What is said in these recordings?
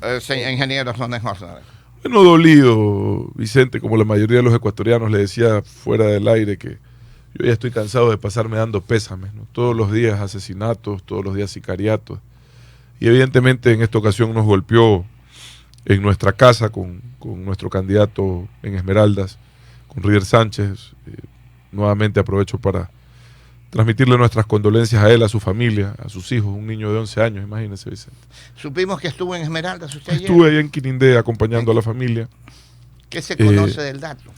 ingeniero Sonnenhorst? Bueno, dolido, Vicente, como la mayoría de los ecuatorianos. Le decía fuera del aire que yo ya estoy cansado de pasarme dando pésames, ¿no? Todos los días asesinatos, todos los días sicariatos. Y evidentemente en esta ocasión nos golpeó en nuestra casa con nuestro candidato en Esmeraldas, con River Sánchez. Nuevamente aprovecho para transmitirle nuestras condolencias a él, a su familia, a sus hijos, un niño de 11 años, imagínese, Vicente. Supimos que estuvo en Esmeraldas usted ayer. Estuve allá en Quirindé acompañando a la familia. ¿Qué se conoce del dato,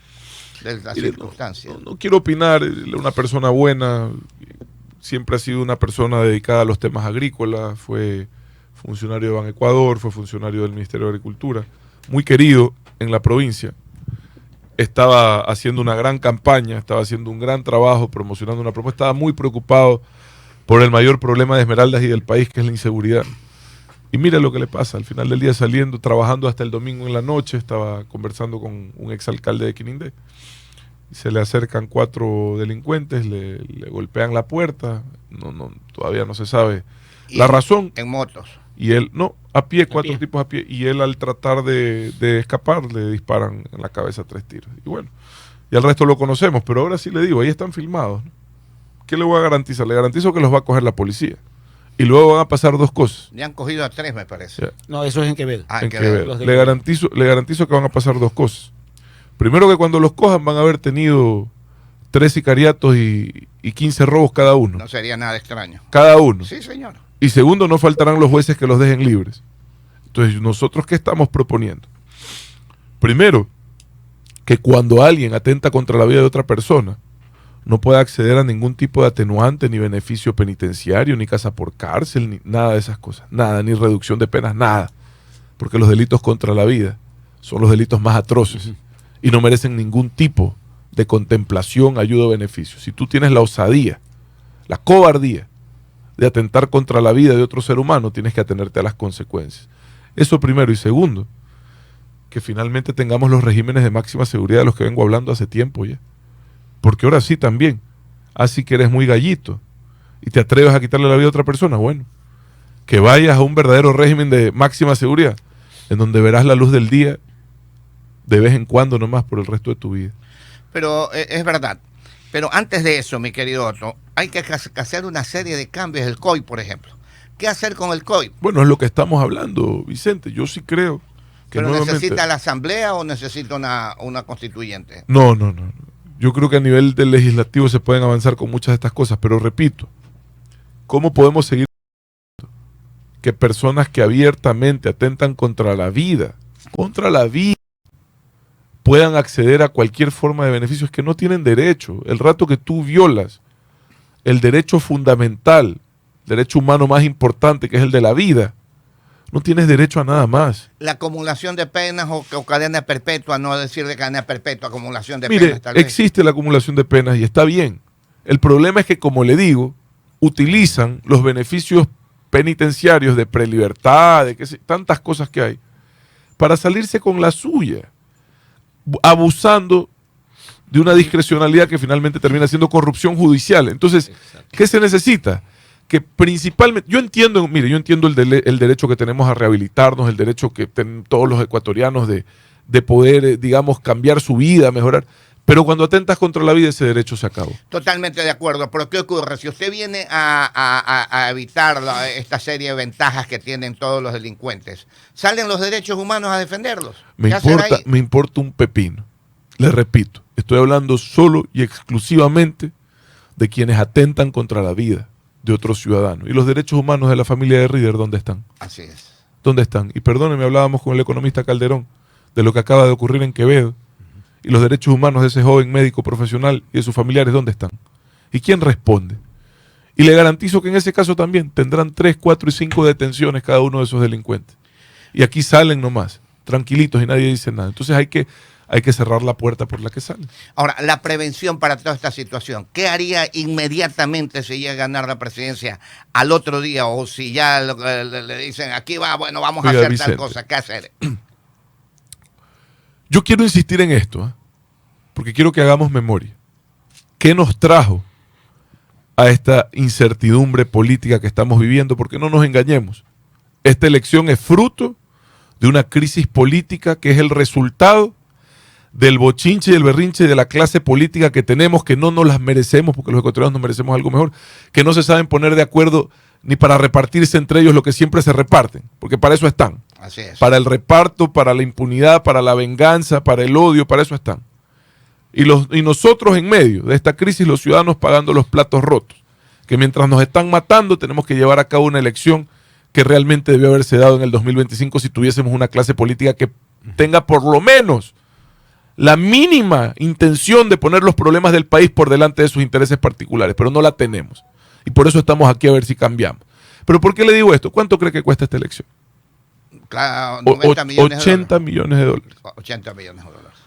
de la circunstancia? No quiero opinar, una persona buena, siempre ha sido una persona dedicada a los temas agrícolas, fue funcionario de Ban Ecuador, fue funcionario del Ministerio de Agricultura, muy querido en la provincia. Estaba haciendo una gran campaña, estaba haciendo un gran trabajo promocionando una propuesta, estaba muy preocupado por el mayor problema de Esmeraldas y del país, que es la inseguridad. Y mira lo que le pasa, al final del día saliendo, trabajando hasta el domingo en la noche, estaba conversando con un exalcalde de Quirindé, y se le acercan 4 delincuentes, le golpean la puerta, todavía no se sabe la razón. En motos. Y él, no, a pie, 4 tipos a pie. Y él, al tratar de escapar, le disparan en la cabeza 3 tiros. Y bueno, y al resto lo conocemos, pero ahora sí le digo, ahí están filmados, ¿no? ¿Qué le voy a garantizar? Le garantizo que los va a coger la policía. Y luego van a pasar 2 cosas. Le han cogido a 3, me parece. Ya. No, eso es en Quevedo. En Quevedo. Le garantizo que van a pasar 2 cosas. Primero, que cuando los cojan van a haber tenido 3 sicariatos y 15 robos cada uno. No sería nada extraño. Cada uno. Sí, señor. Y segundo, no faltarán los jueces que los dejen libres. Entonces, ¿nosotros qué estamos proponiendo? Primero, que cuando alguien atenta contra la vida de otra persona, no pueda acceder a ningún tipo de atenuante, ni beneficio penitenciario, ni casa por cárcel, ni nada de esas cosas. Nada, ni reducción de penas, nada. Porque los delitos contra la vida son los delitos más atroces y no merecen ningún tipo de contemplación, ayuda o beneficio. Si tú tienes la osadía, la cobardía de atentar contra la vida de otro ser humano, tienes que atenerte a las consecuencias. Eso primero. Y segundo, que finalmente tengamos los regímenes de máxima seguridad de los que vengo hablando hace tiempo ya. Porque ahora sí también, así que eres muy gallito y te atreves a quitarle la vida a otra persona, bueno, que vayas a un verdadero régimen de máxima seguridad, en donde verás la luz del día de vez en cuando nomás por el resto de tu vida. Pero es verdad. Pero antes de eso, mi querido Otto, hay que hacer una serie de cambios. El COI, por ejemplo. ¿Qué hacer con el COI? Bueno, es lo que estamos hablando, Vicente. Yo sí creo que ¿Pero nuevamente... necesita la asamblea o necesita una constituyente? No. Yo creo que a nivel del legislativo se pueden avanzar con muchas de estas cosas, pero repito, ¿cómo podemos seguir que personas que abiertamente atentan contra la vida, puedan acceder a cualquier forma de beneficios que no tienen derecho? El rato que tú violas el derecho fundamental, el derecho humano más importante, que es el de la vida, no tienes derecho a nada más. La acumulación de penas o cadena perpetua, no decir de cadena perpetua, acumulación de penas. Mire, tal vez. Existe la acumulación de penas y está bien. El problema es que, como le digo, utilizan los beneficios penitenciarios de prelibertad, tantas cosas que hay, para salirse con la suya, abusando de una discrecionalidad que finalmente termina siendo corrupción judicial. Entonces, ¿qué se necesita? Que principalmente, yo entiendo el derecho que tenemos a rehabilitarnos, el derecho que tienen todos los ecuatorianos de poder, digamos, cambiar su vida, mejorar, pero cuando atentas contra la vida, ese derecho se acabó. Totalmente de acuerdo, pero ¿qué ocurre? Si usted viene a evitar esta serie de ventajas que tienen todos los delincuentes, ¿salen los derechos humanos a defenderlos? Me importa un pepino. Le repito, estoy hablando solo y exclusivamente de quienes atentan contra la vida de otros ciudadanos. ¿Y los derechos humanos de la familia de River dónde están? Así es. ¿Dónde están? Y perdónenme, hablábamos con el economista Calderón de lo que acaba de ocurrir en Quevedo. ¿Y los derechos humanos de ese joven médico profesional y de sus familiares dónde están? ¿Y quién responde? Y le garantizo que en ese caso también tendrán 3, 4 y 5 detenciones cada uno de esos delincuentes. Y aquí salen nomás, tranquilitos, y nadie dice nada. Entonces hay que cerrar la puerta por la que salen. Ahora, la prevención para toda esta situación. ¿Qué haría inmediatamente si llega a ganar la presidencia al otro día? O si ya le dicen, aquí va, bueno, vamos a hacer Vicente, tal cosa. ¿Qué hacer? Yo quiero insistir en esto, porque quiero que hagamos memoria. ¿Qué nos trajo a esta incertidumbre política que estamos viviendo? Porque no nos engañemos. Esta elección es fruto de una crisis política que es el resultado del bochinche y el berrinche de la clase política que tenemos, que no nos las merecemos, porque los ecuatorianos nos merecemos algo mejor, que no se saben poner de acuerdo ni para repartirse entre ellos lo que siempre se reparten, porque para eso están. Así es. Para el reparto, para la impunidad, para la venganza, para el odio, para eso están. Y nosotros en medio de esta crisis, los ciudadanos pagando los platos rotos, que mientras nos están matando tenemos que llevar a cabo una elección que realmente debió haberse dado en el 2025 si tuviésemos una clase política que tenga por lo menos la mínima intención de poner los problemas del país por delante de sus intereses particulares, pero no la tenemos. Y por eso estamos aquí a ver si cambiamos. ¿Pero por qué le digo esto? ¿Cuánto cree que cuesta esta elección? Claro, 90 millones 80 millones de dólares. 80 millones de dólares.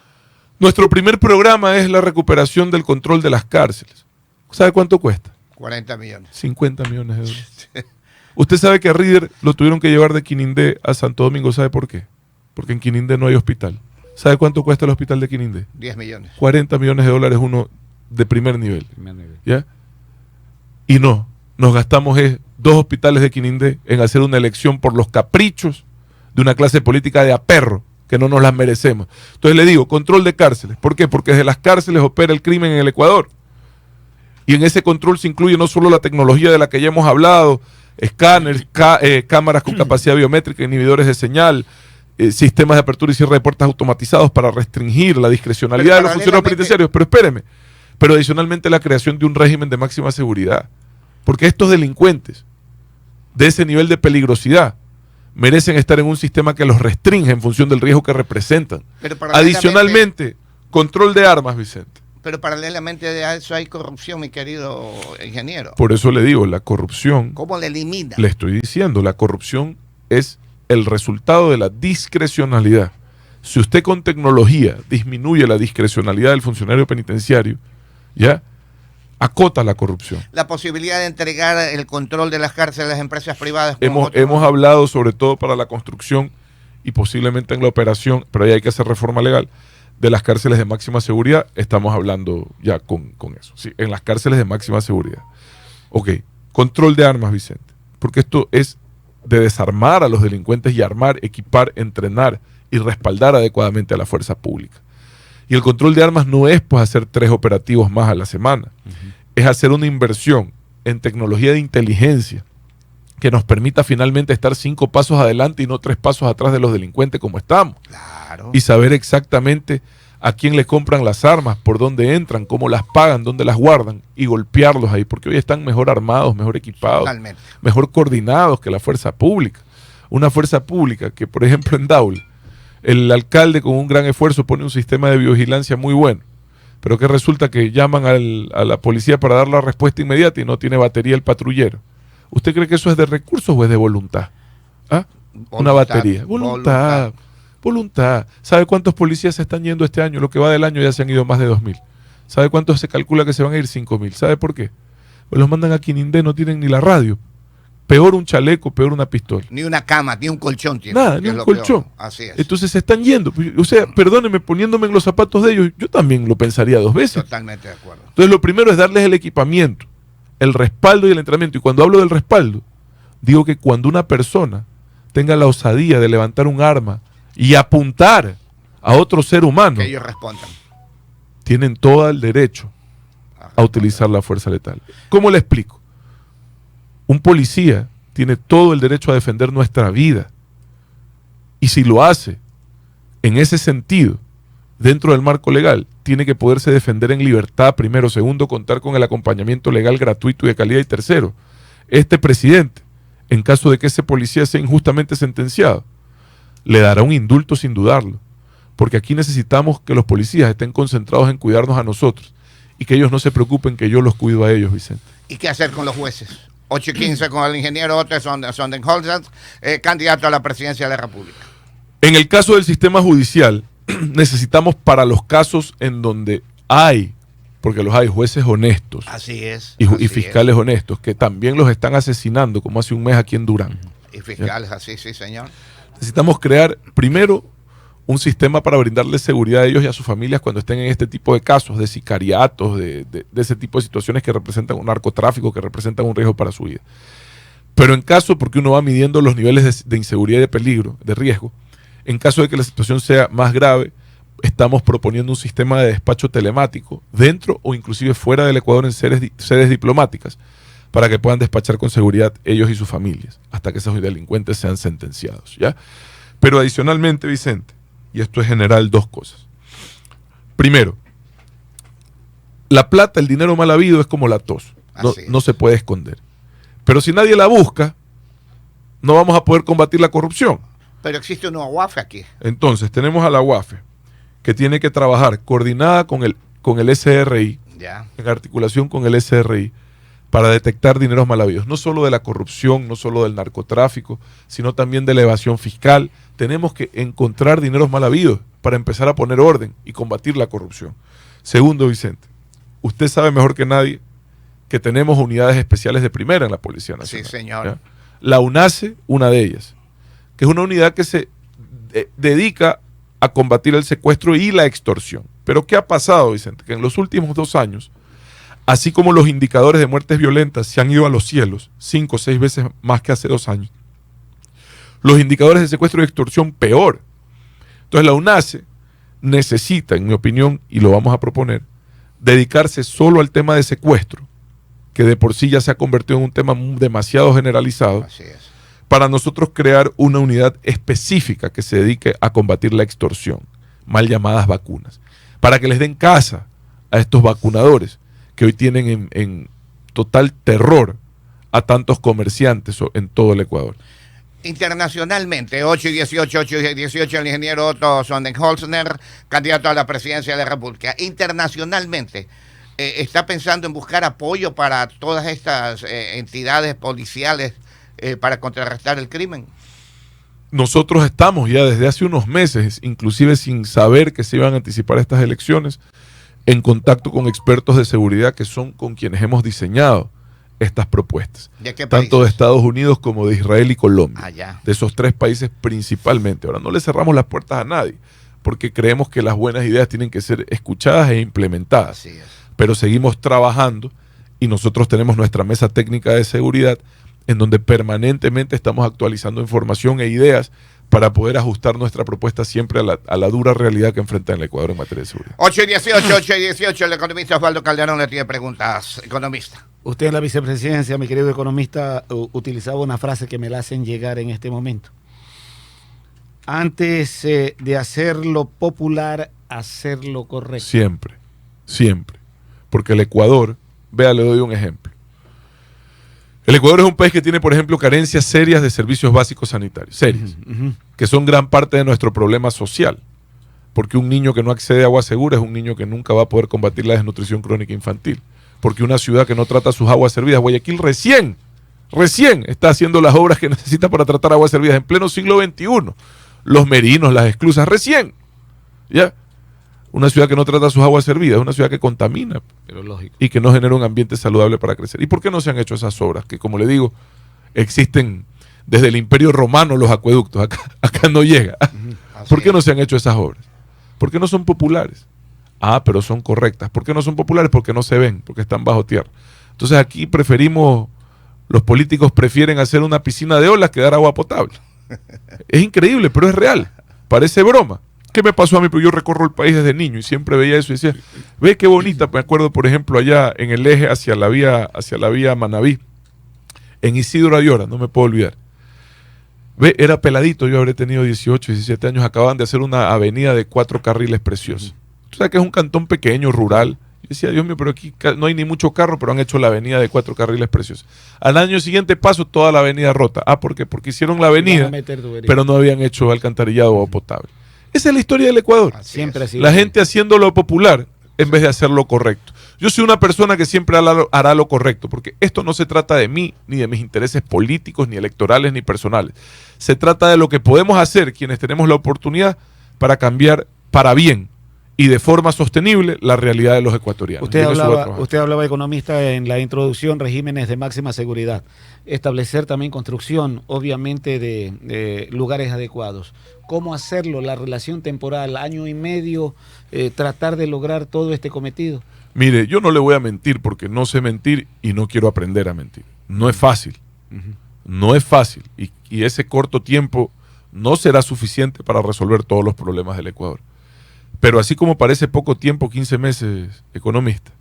Nuestro primer programa es la recuperación del control de las cárceles. ¿Sabe cuánto cuesta? 40 millones. 50 millones de dólares. Usted sabe que a Reader lo tuvieron que llevar de Quinindé a Santo Domingo. ¿Sabe por qué? Porque en Quinindé no hay hospital. ¿Sabe cuánto cuesta el hospital de Quinindé? 10 millones. 40 millones de dólares uno de primer nivel. ¿Ya? Y no, nos gastamos 2 hospitales de Quinindé en hacer una elección por los caprichos de una clase política de aperro que no nos las merecemos. Entonces le digo, control de cárceles. ¿Por qué? Porque desde las cárceles opera el crimen en el Ecuador. Y en ese control se incluye no solo la tecnología de la que ya hemos hablado, escáneres, cámaras con capacidad biométrica, inhibidores de señal, sistemas de apertura y cierre de puertas automatizados para restringir la discrecionalidad de los funcionarios penitenciarios. Pero espéreme, pero adicionalmente la creación de un régimen de máxima seguridad. Porque estos delincuentes de ese nivel de peligrosidad merecen estar en un sistema que los restringe en función del riesgo que representan. Adicionalmente, control de armas, Vicente. Pero paralelamente a eso hay corrupción, mi querido ingeniero. Por eso le digo, la corrupción... ¿Cómo la elimina? Le estoy diciendo, la corrupción es el resultado de la discrecionalidad. Si usted con tecnología disminuye la discrecionalidad del funcionario penitenciario, ya acota la corrupción. La posibilidad de entregar el control de las cárceles a las empresas privadas. Hemos hablado sobre todo para la construcción y posiblemente en la operación, pero ahí hay que hacer reforma legal, de las cárceles de máxima seguridad. Estamos hablando ya con eso. Sí, en las cárceles de máxima seguridad. Ok, control de armas, Vicente. Porque esto es de desarmar a los delincuentes y armar, equipar, entrenar y respaldar adecuadamente a la fuerza pública. Y el control de armas no es pues hacer 3 operativos más a la semana. Es hacer una inversión en tecnología de inteligencia que nos permita finalmente estar 5 pasos adelante y no 3 pasos atrás de los delincuentes como estamos. Claro. Y saber exactamente a quién le compran las armas, por dónde entran, cómo las pagan, dónde las guardan y golpearlos ahí, porque hoy están mejor armados, mejor equipados, totalmente, mejor coordinados que la fuerza pública. Una fuerza pública que, por ejemplo, en Daule, el alcalde con un gran esfuerzo pone un sistema de biovigilancia muy bueno, pero que resulta que llaman a la policía para dar la respuesta inmediata y no tiene batería el patrullero. ¿Usted cree que eso es de recursos o es de voluntad? ¿Ah? Una batería. Voluntad. ¿Sabe cuántos policías se están yendo este año? Lo que va del año ya se han ido más de 2.000. ¿Sabe cuántos se calcula que se van a ir? 5.000. ¿Sabe por qué? Pues los mandan a Quinindé, no tienen ni la radio. Peor un chaleco, peor una pistola. Ni una cama, ni un colchón tiene. Nada, ni un colchón. Así es. Entonces se están yendo. O sea, perdónenme, poniéndome en los zapatos de ellos, yo también lo pensaría 2 veces. Totalmente de acuerdo. Entonces lo primero es darles el equipamiento, el respaldo y el entrenamiento. Y cuando hablo del respaldo, digo que cuando una persona tenga la osadía de levantar un arma y apuntar a otro ser humano, que ellos respondan, tienen todo el derecho a utilizar la fuerza letal. ¿Cómo le explico? Un policía tiene todo el derecho a defender nuestra vida. Y si lo hace en ese sentido, dentro del marco legal, tiene que poderse defender en libertad, primero. Segundo, contar con el acompañamiento legal gratuito y de calidad. Y tercero, este presidente, en caso de que ese policía sea injustamente sentenciado, le dará un indulto sin dudarlo. Porque aquí necesitamos que los policías estén concentrados en cuidarnos a nosotros y que ellos no se preocupen que yo los cuido a ellos, Vicente. ¿Y qué hacer con los jueces? 8:15 con el ingeniero Otto Sondenholzer, candidato a la presidencia de la República. En el caso del sistema judicial, necesitamos para los casos en donde hay, porque los hay, jueces honestos. Así es. Y fiscales honestos, que también los están asesinando, como hace un mes aquí en Durán. Y fiscales, así, sí, señor. Necesitamos crear, primero, un sistema para brindarles seguridad a ellos y a sus familias cuando estén en este tipo de casos, de sicariatos, de ese tipo de situaciones que representan un narcotráfico, que representan un riesgo para su vida. Pero en caso, porque uno va midiendo los niveles de inseguridad y de peligro, de riesgo, En caso de que la situación sea más grave, estamos proponiendo un sistema de despacho telemático dentro o inclusive fuera del Ecuador en sedes diplomáticas para que puedan despachar con seguridad ellos y sus familias hasta que esos delincuentes sean sentenciados, ¿ya? Pero adicionalmente, Vicente, y esto es general, dos cosas. Primero, la plata, el dinero mal habido es como la tos, no se puede esconder. Pero si nadie la busca, no vamos a poder combatir la corrupción. Pero existe una UAFE aquí. Entonces, tenemos a la UAFE, que tiene que trabajar coordinada con el SRI, en articulación con el SRI, para detectar dineros mal habidos, no solo de la corrupción, no solo del narcotráfico, sino también de la evasión fiscal. Tenemos que encontrar dineros mal habidos para empezar a poner orden y combatir la corrupción. Segundo, Vicente, usted sabe mejor que nadie que tenemos unidades especiales de primera en la Policía Nacional. Sí, señor. ¿Ya? La UNACE, una de ellas, que es una unidad que se dedica a combatir el secuestro y la extorsión. Pero ¿qué ha pasado, Vicente? Que en los últimos 2 años, así como los indicadores de muertes violentas se han ido a los cielos, 5 o 6 veces más que hace 2 años, los indicadores de secuestro y extorsión peor. Entonces la UNACE necesita, en mi opinión, y lo vamos a proponer, dedicarse solo al tema de secuestro, que de por sí ya se ha convertido en un tema demasiado generalizado. Así es. Para nosotros crear una unidad específica que se dedique a combatir la extorsión, mal llamadas vacunas, para que les den caza a estos vacunadores que hoy tienen en total terror a tantos comerciantes en todo el Ecuador. Internacionalmente, 8 y 18, el ingeniero Otto Sonnenholzner, candidato a la presidencia de la República. Internacionalmente, ¿está pensando en buscar apoyo para todas estas entidades policiales para contrarrestar el crimen? Nosotros estamos ya desde hace unos meses, inclusive sin saber que se iban a anticipar estas elecciones, en contacto con expertos de seguridad que son con quienes hemos diseñado estas propuestas. ¿De qué países? Tanto de Estados Unidos como de Israel y Colombia. Ya. De esos 3 países principalmente. Ahora, no le cerramos las puertas a nadie, porque creemos que las buenas ideas tienen que ser escuchadas e implementadas. Así es. Pero seguimos trabajando y nosotros tenemos nuestra mesa técnica de seguridad en donde permanentemente estamos actualizando información e ideas para poder ajustar nuestra propuesta siempre a la dura realidad que enfrenta el Ecuador en materia de seguridad. 8 y 18, el economista Osvaldo Calderón le tiene preguntas. Economista. Usted en la vicepresidencia, mi querido economista, utilizaba una frase que me la hacen llegar en este momento. Antes de hacerlo popular, hacerlo correcto. Siempre, siempre. Porque el Ecuador, vea, le doy un ejemplo. El Ecuador es un país que tiene, por ejemplo, carencias serias de servicios básicos sanitarios, serias, que son gran parte de nuestro problema social. Porque un niño que no accede a agua segura es un niño que nunca va a poder combatir la desnutrición crónica infantil. Porque una ciudad que no trata sus aguas servidas, Guayaquil recién está haciendo las obras que necesita para tratar aguas servidas en pleno siglo XXI. Los merinos, las esclusas, recién. ¿Ya? Una ciudad que no trata sus aguas servidas, una ciudad que contamina. Pero lógico. Y que no genera un ambiente saludable para crecer. ¿Y por qué no se han hecho esas obras? Que, como le digo, existen desde el Imperio Romano los acueductos. Acá no llega. ¿Por qué no se han hecho esas obras? Porque no son populares. Ah, pero son correctas. ¿Por qué no son populares? Porque no se ven, porque están bajo tierra. Entonces aquí los políticos prefieren hacer una piscina de olas que dar agua potable. Es increíble, pero es real. Parece broma. ¿Qué me pasó a mí? Porque yo recorro el país desde niño y siempre veía eso y decía, ve qué bonita. Me acuerdo, por ejemplo, allá en el eje hacia la vía Manabí, en Isidro Ayora, no me puedo olvidar. Ve, era peladito, yo habré tenido 18, 17 años, acaban de hacer una avenida de 4 carriles preciosa. O sea que es un cantón pequeño, rural. Yo decía, Dios mío, pero aquí no hay ni mucho carro, pero han hecho la avenida de 4 carriles preciosa. Al año siguiente paso toda la avenida rota. Ah, ¿por qué? Porque hicieron la avenida, pero no habían hecho alcantarillado o potable. Esa es la historia del Ecuador. Siempre así. La gente haciendo lo popular en vez de hacer lo correcto. Yo soy una persona que siempre hará lo correcto, porque esto no se trata de mí, ni de mis intereses políticos, ni electorales, ni personales. Se trata de lo que podemos hacer quienes tenemos la oportunidad para cambiar para bien y de forma sostenible la realidad de los ecuatorianos. Usted hablaba, economista, en la introducción, regímenes de máxima seguridad. Establecer también construcción, obviamente, de lugares adecuados. ¿Cómo hacerlo? La relación temporal, año y medio, tratar de lograr todo este cometido. Mire, yo no le voy a mentir porque no sé mentir y no quiero aprender a mentir. No es fácil. No es fácil. Y ese corto tiempo no será suficiente para resolver todos los problemas del Ecuador. Pero así como parece poco tiempo, 15 meses, economista,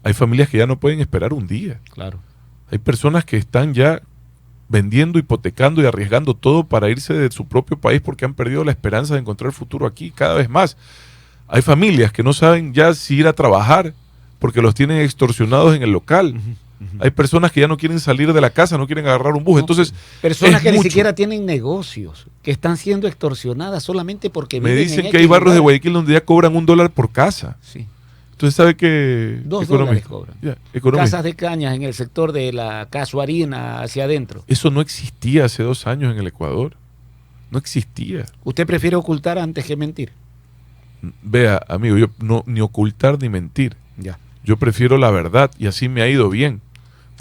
hay familias que ya no pueden esperar un día. Claro. Hay personas que están ya vendiendo, hipotecando y arriesgando todo para irse de su propio país porque han perdido la esperanza de encontrar futuro aquí cada vez más. Hay familias que no saben ya si ir a trabajar porque los tienen extorsionados en el local. Hay personas que ya no quieren salir de la casa, no quieren agarrar un bus. Entonces, personas que mucho. ni siquiera tienen negocios, que están siendo extorsionadas solamente porque Me viven dicen en que hay X barrios de lugar. Guayaquil donde ya cobran $1 por casa. Sí. Entonces, ¿sabe qué? $2 cobran. Ya, economista. Casas de cañas en el sector de la Casuarina hacia adentro. Eso no existía hace 2 años en el Ecuador. No existía. ¿Usted prefiere ocultar antes que mentir? Vea, amigo, yo no ni ocultar ni mentir. Ya. Yo prefiero la verdad y así me ha ido bien.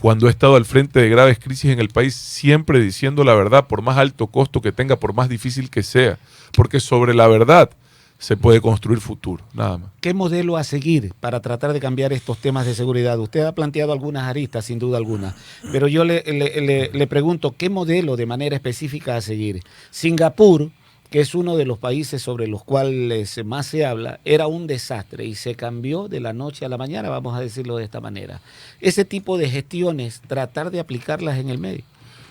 Cuando he estado al frente de graves crisis en el país, siempre diciendo la verdad, por más alto costo que tenga, por más difícil que sea. Porque sobre la verdad se puede construir futuro, nada más. ¿Qué modelo a seguir para tratar de cambiar estos temas de seguridad? Usted ha planteado algunas aristas, sin duda alguna, pero yo le pregunto, ¿qué modelo de manera específica a seguir? Singapur, que es uno de los países sobre los cuales más se habla, era un desastre y se cambió de la noche a la mañana, vamos a decirlo de esta manera. Ese tipo de gestiones, tratar de aplicarlas en el medio.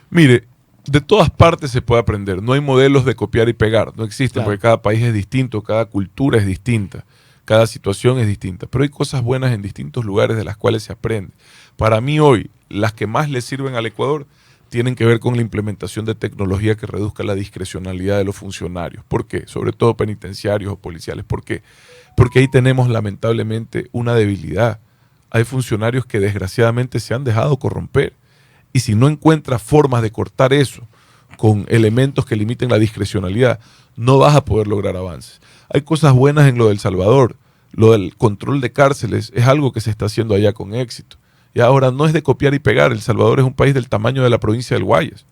Mire, de todas partes se puede aprender. No hay modelos de copiar y pegar. No existen, Claro. porque cada país es distinto, cada cultura es distinta, cada situación es distinta. Pero hay cosas buenas en distintos lugares de las cuales se aprende. Para mí hoy, las que más le sirven al Ecuador tienen que ver con la implementación de tecnología que reduzca la discrecionalidad de los funcionarios. ¿Por qué? Sobre todo penitenciarios o policiales. ¿Por qué? Porque ahí tenemos lamentablemente una debilidad. Hay funcionarios que desgraciadamente se han dejado corromper. Y si no encuentras formas de cortar eso con elementos que limiten la discrecionalidad, no vas a poder lograr avances. Hay cosas buenas en lo de El Salvador. Lo del control de cárceles es algo que se está haciendo allá con éxito. Y ahora no es de copiar y pegar. El Salvador es un país del tamaño de la provincia del Guayas,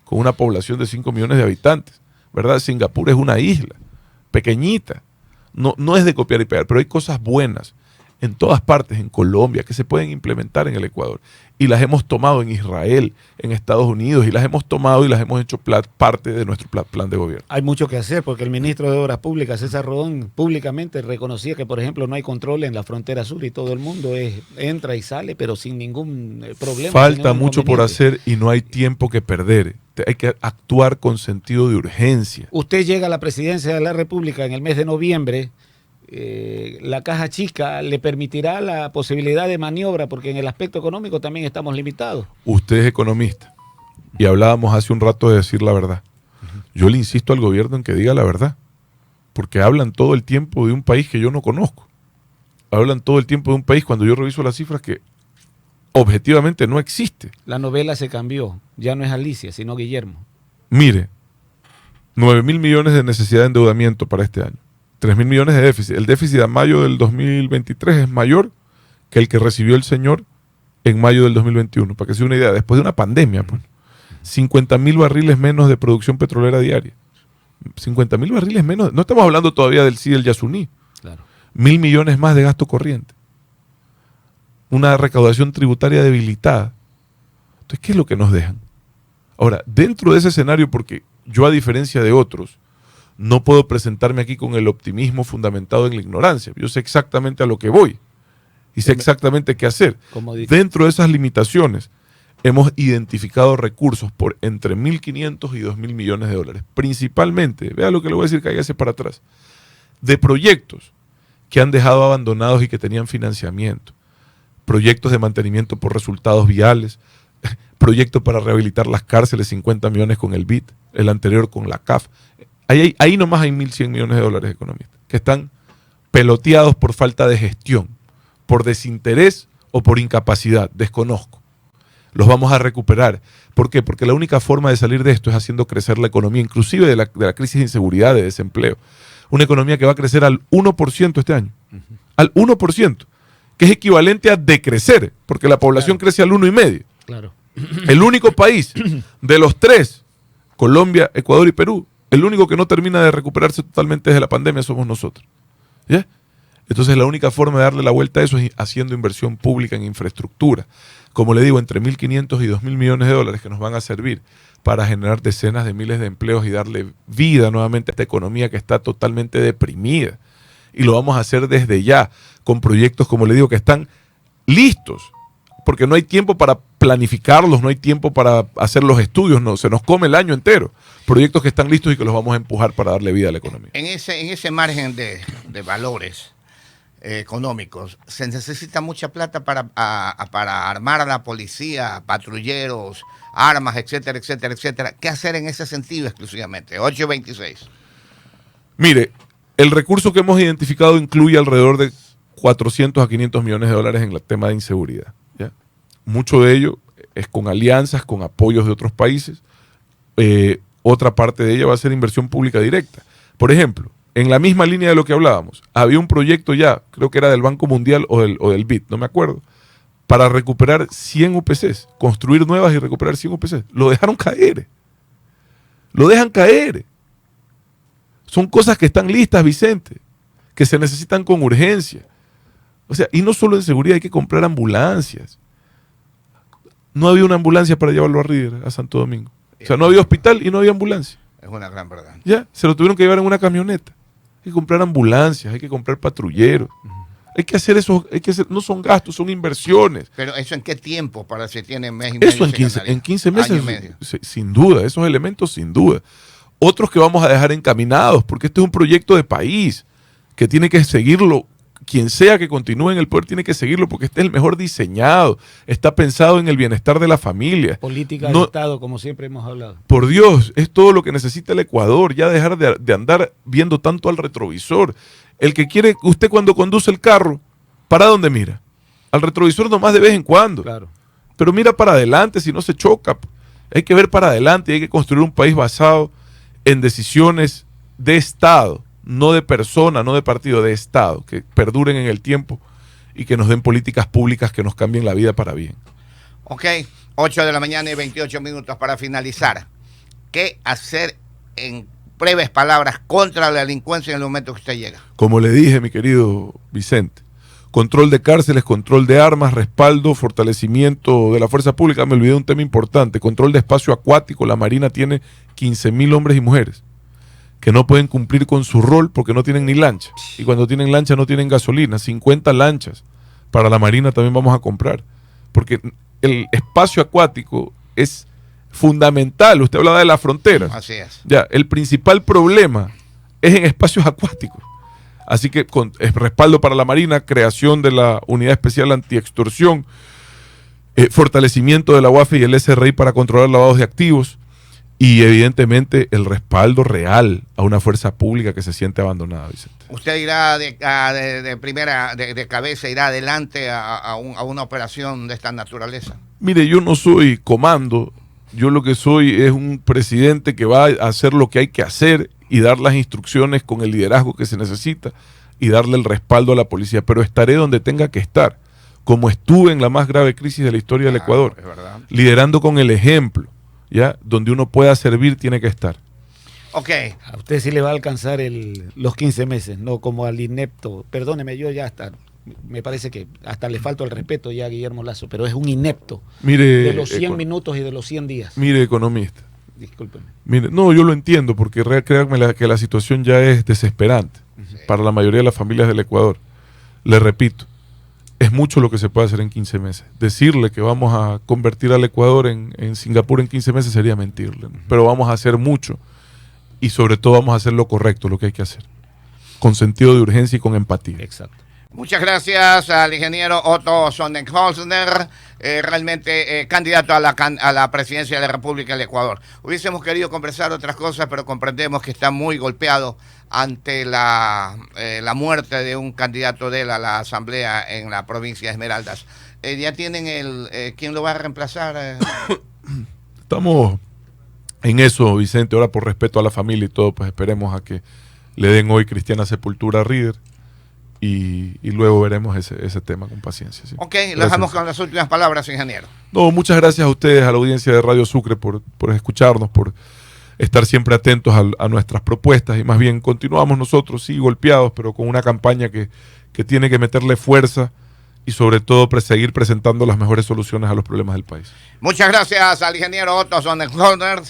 con una población de 5 millones de habitantes, ¿verdad? Singapur es una isla pequeñita. No es de copiar y pegar, pero hay cosas buenas en todas partes, en Colombia, que se pueden implementar en el Ecuador. Y las hemos tomado en Israel, en Estados Unidos, y las hemos tomado y las hemos hecho parte de nuestro plan de gobierno. Hay mucho que hacer porque el ministro de Obras Públicas, César Rodón, públicamente reconocía que, por ejemplo, no hay control en la frontera sur y todo el mundo entra y sale, pero sin ningún problema. Falta mucho por hacer y no hay tiempo que perder. Hay que actuar con sentido de urgencia. Usted llega a la presidencia de la República en el mes de noviembre. La caja chica le permitirá la posibilidad de maniobra porque en el aspecto económico también estamos limitados. Usted es economista y hablábamos hace un rato de decir la verdad. Yo le insisto al gobierno en que diga la verdad, porque hablan todo el tiempo de un país que yo no conozco. Hablan todo el tiempo de un país cuando yo reviso las cifras que objetivamente no existe. La novela se cambió, ya no es Alicia, sino Guillermo. Mire, 9.000 millones de necesidad de endeudamiento para este año. 3.000 millones de déficit. El déficit a mayo del 2023 es mayor que el que recibió el señor en mayo del 2021. Para que se dé una idea, después de una pandemia, pues, 50.000 barriles menos de producción petrolera diaria. 50.000 barriles menos. No estamos hablando todavía del sí del Yasuní. Claro. 1.000 millones más de gasto corriente. Una recaudación tributaria debilitada. Entonces, ¿qué es lo que nos dejan? Ahora, dentro de ese escenario, porque yo, a diferencia de otros, no puedo presentarme aquí con el optimismo fundamentado en la ignorancia. Yo sé exactamente a lo que voy y sé exactamente qué hacer. Dentro de esas limitaciones, hemos identificado recursos por entre 1.500 y 2.000 millones de dólares. Principalmente, vea lo que le voy a decir, cállese para atrás, de proyectos que han dejado abandonados y que tenían financiamiento. Proyectos de mantenimiento por resultados viales, proyectos para rehabilitar las cárceles, 50 millones con el BID, el anterior con la CAF. Ahí nomás hay 1.100 millones de dólares, economistas, que están peloteados por falta de gestión, por desinterés o por incapacidad, desconozco. Los vamos a recuperar. ¿Por qué? Porque la única forma de salir de esto es haciendo crecer la economía, inclusive de la crisis de inseguridad, de desempleo. Una economía que va a crecer al 1% este año. Al 1%, que es equivalente a decrecer, porque la población crece al 1,5%. Claro. El único país de los 3, Colombia, Ecuador y Perú, el único que no termina de recuperarse totalmente desde la pandemia somos nosotros. ¿Ya? Entonces la única forma de darle la vuelta a eso es haciendo inversión pública en infraestructura. Como le digo, entre 1.500 y 2.000 millones de dólares que nos van a servir para generar decenas de miles de empleos y darle vida nuevamente a esta economía que está totalmente deprimida. Y lo vamos a hacer desde ya, con proyectos, como le digo, que están listos, porque no hay tiempo para planificarlos, no hay tiempo para hacer los estudios, no, se nos come el año entero. Proyectos que están listos y que los vamos a empujar para darle vida a la economía. En ese margen de valores económicos, se necesita mucha plata para armar a la policía, patrulleros, armas, etcétera, etcétera, etcétera. ¿Qué hacer en ese sentido exclusivamente? 826. Mire, el recurso que hemos identificado incluye alrededor de 400 a 500 millones de dólares en el tema de inseguridad, ¿ya? Mucho de ello es con alianzas, con apoyos de otros países. Otra parte de ella va a ser inversión pública directa. Por ejemplo, en la misma línea de lo que hablábamos, había un proyecto ya, creo que era del Banco Mundial o del BID, no me acuerdo, para recuperar 100 UPCs, construir nuevas y recuperar 100 UPCs. Lo dejaron caer. Lo dejan caer. Son cosas que están listas, Vicente, que se necesitan con urgencia. O sea, y no solo en seguridad, hay que comprar ambulancias. No había una ambulancia para llevarlo a Ríder, a Santo Domingo. O sea, no había hospital y no había ambulancia. Es una gran verdad. Ya, se lo tuvieron que llevar en una camioneta. Hay que comprar ambulancias, hay que comprar patrulleros. Hay que hacer eso, no son gastos, son inversiones. Pero ¿eso en qué tiempo para si tiene mes y Eso medio? en 15 meses, Año y medio. sin duda, esos elementos sin duda. Otros que vamos a dejar encaminados, porque este es un proyecto de país que tiene que seguirlo. Quien sea que continúe en el poder tiene que seguirlo porque este es el mejor diseñado, está pensado en el bienestar de la familia. Política de Estado, como siempre hemos hablado. Por Dios, es todo lo que necesita el Ecuador, ya dejar de andar viendo tanto al retrovisor. El que quiere, usted cuando conduce el carro, ¿para dónde mira? Al retrovisor nomás de vez en cuando. Claro. Pero mira para adelante, si no se choca. Hay que ver para adelante y hay que construir un país basado en decisiones de Estado. No de persona, no de partido, de Estado, que perduren en el tiempo y que nos den políticas públicas que nos cambien la vida para bien. Ok, 8 de la mañana y 28 minutos para finalizar. ¿Qué hacer en breves palabras contra la delincuencia en el momento que usted llega? Como le dije, mi querido Vicente, control de cárceles, control de armas, respaldo, fortalecimiento de la fuerza pública. Me olvidé de un tema importante, control de espacio acuático. La Marina tiene 15.000 hombres y mujeres que no pueden cumplir con su rol porque no tienen ni lancha. Y cuando tienen lancha no tienen gasolina. 50 lanchas para la Marina también vamos a comprar. Porque el espacio acuático es fundamental. Usted hablaba de las fronteras. Así es. Ya, el principal problema es en espacios acuáticos. Así que es respaldo para la Marina, creación de la Unidad Especial Antiextorsión, fortalecimiento de la UAFE y el SRI para controlar lavados de activos. Y evidentemente el respaldo real a una fuerza pública que se siente abandonada, Vicente. ¿Usted irá de cabeza, irá adelante a una operación de esta naturaleza? Mire, yo no soy comando, yo lo que soy es un presidente que va a hacer lo que hay que hacer y dar las instrucciones con el liderazgo que se necesita y darle el respaldo a la policía, pero estaré donde tenga que estar, como estuve en la más grave crisis de la historia del Ecuador, es verdad. Liderando con el ejemplo. ¿Ya? Donde uno pueda servir tiene que estar. Ok. A usted sí le va a alcanzar los 15 meses, no como al inepto. Perdóneme, yo ya hasta, me parece que hasta le falto el respeto ya a Guillermo Lasso, pero es un inepto. Mire, de los 100 minutos y de los 100 días. Mire, economista. Discúlpeme. Mire, no, yo lo entiendo, porque créanme que la situación ya es desesperante para la mayoría de las familias del Ecuador. Le repito, es mucho lo que se puede hacer en 15 meses. Decirle que vamos a convertir al Ecuador en Singapur en 15 meses sería mentirle, ¿no? Pero vamos a hacer mucho y sobre todo vamos a hacer lo correcto, lo que hay que hacer, con sentido de urgencia y con empatía. Exacto. Muchas gracias al ingeniero Otto Sondenholzner, realmente candidato a la presidencia de la República del Ecuador. Hubiésemos querido conversar otras cosas, pero comprendemos que está muy golpeado ante la muerte de un candidato de él a la asamblea en la provincia de Esmeraldas. ¿Ya tienen quién lo va a reemplazar? Estamos en eso, Vicente. Ahora, por respeto a la familia y todo, pues esperemos a que le den hoy cristiana sepultura a Ríder. Y luego veremos ese tema con paciencia. ¿Sí? Ok, lo dejamos con las últimas palabras, ingeniero. No, muchas gracias a ustedes, a la audiencia de Radio Sucre por escucharnos, por estar siempre atentos a nuestras propuestas y más bien continuamos nosotros, sí, golpeados, pero con una campaña que tiene que meterle fuerza y sobre todo seguir presentando las mejores soluciones a los problemas del país. Muchas gracias al ingeniero Otto Sonnenholzer,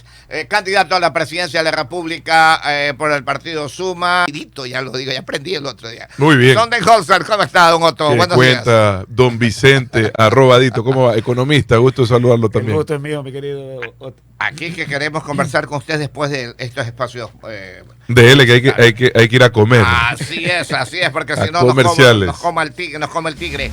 candidato a la presidencia de la República por el partido Suma. Ya lo digo, ya aprendí el otro día. Muy bien. Sonnenholzer, ¿cómo está, don Otto? ¿Qué Buenos cuenta, días. don Vicente, @Dito? ¿Cómo va? Economista, gusto saludarlo El también. gusto es mío, mi querido Otto. Aquí que queremos conversar con usted después de estos espacios. De él, que hay que ir a comer. Así es, porque A si no comerciales. nos come el tigre.